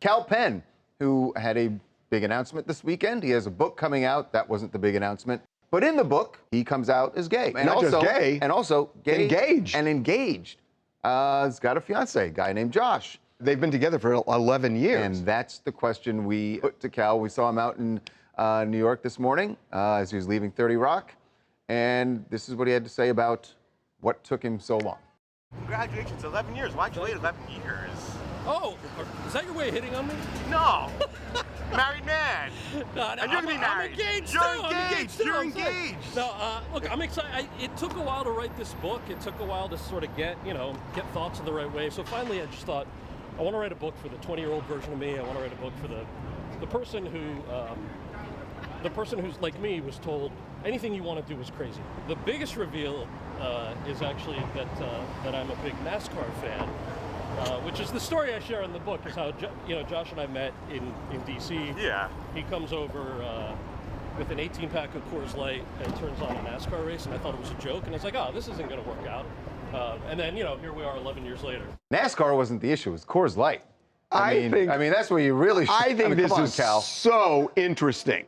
Kal Penn, who had a big announcement this weekend. He has a book coming out. That wasn't the big announcement. But in the book, he comes out as gay. And not just gay. And also gay. Engaged. And engaged. He's got a fiance, a guy named Josh. They've been together for 11 years. And that's the question we put to Kal. We saw him out in New York this morning as he was leaving 30 Rock. And this is what he had to say about what took him so long. Congratulations, 11 years. Why'd you wait 11 years? Oh, is that your way of hitting on me? No. Married man. No, And you're gonna be married. I'm engaged. You're too. engaged. I'm You're I'm saying. engaged. No, look, I'm excited. It took a while to write this book. It took a while to sort of get thoughts in the right way. So finally, I just thought, I want to write a book for the 20-year-old version of me. I want to write a book for the person who's like me, was told anything you want to do is crazy. The biggest reveal is actually that I'm a big NASCAR fan. Which is the story I share in the book, is how Josh and I met in D.C. Yeah. He comes over with an 18-pack of Coors Light and turns on a NASCAR race, and I thought it was a joke, and I was like, oh, this isn't going to work out. And then, here we are 11 years later. NASCAR wasn't the issue, it was Coors Light. I mean, that's where you really should. I think this is Kal. so interesting.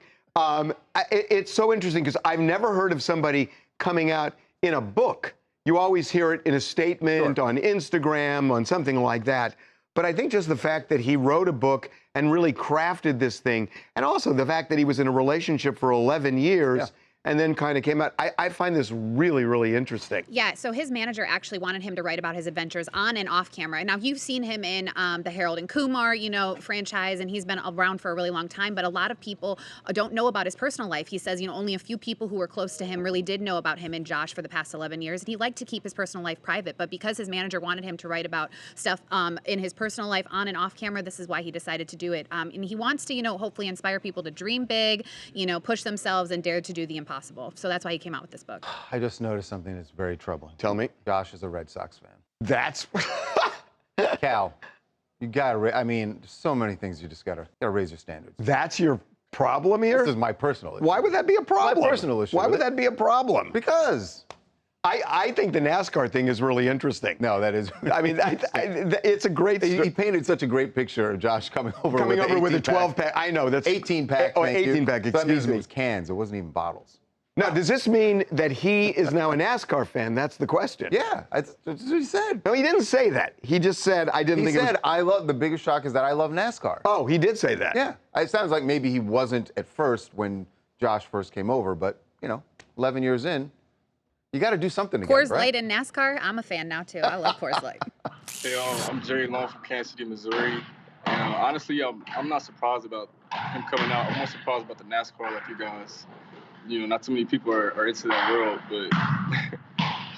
It's so interesting because I've never heard of somebody coming out in a book. You always hear it in a statement, on Instagram, on something like that. But I think just the fact that he wrote a book and really crafted this thing, and also the fact that he was in a relationship for 11 years and then kind of came out, I find this really, really interesting. Yeah, so his manager actually wanted him to write about his adventures on and off camera. Now, you've seen him in the Harold and Kumar, franchise, and he's been around for a really long time, but a lot of people don't know about his personal life. He says, only a few people who were close to him really did know about him and Josh for the past 11 years, and he liked to keep his personal life private, but because his manager wanted him to write about stuff in his personal life on and off camera, this is why he decided to do it. And he wants to, hopefully inspire people to dream big, push themselves and dare to do the impossible. So that's why he came out with this book. I just noticed something that's very troubling. Tell me. Josh is a Red Sox fan. That's... Kal, you gotta, there's so many things you just gotta raise your standards. That's your problem here? This is my personal issue. Why would that be a problem? My personal issue. Why would that be a problem? Because. I think the NASCAR thing is really interesting. No, that is. It's a great. He painted such a great picture of Josh coming over with a 12-pack. I know that's 18-pack. Oh, 18-pack. Excuse me. It was cans. It wasn't even bottles. Now, does this mean that he is now a NASCAR fan? That's the question. Yeah, that's what he said. No, he didn't say that. He just said, I didn't think it was... He said, the biggest shock is that I love NASCAR. Oh, he did say that. Yeah. It sounds like maybe he wasn't at first when Josh first came over, but, 11 years in, you got to do something again, Coors Light and NASCAR, I'm a fan now, too. I love Coors Light. Hey, I'm Jerry Long from Kansas City, Missouri. And honestly, I'm not surprised about him coming out. I'm more surprised about the NASCAR like you guys. Not too many people are into that world, but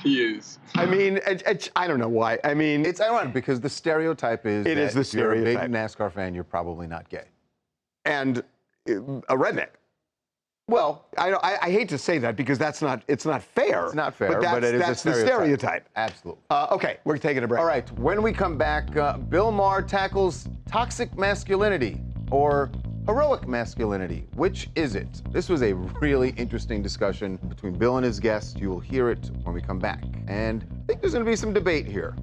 he is. I don't know why. It's ironic because the stereotype is it is the stereotype. If you're a big NASCAR fan, you're probably not gay. And a redneck. Well, I hate to say that because it's not fair. It's not fair, but it is that's the stereotype. Absolutely. Okay, we're taking a break. All right, when we come back, Bill Maher tackles toxic masculinity or heroic masculinity. Which is it? This was a really interesting discussion between Bill and his guest. You will hear it when we come back. And I think there's going to be some debate here.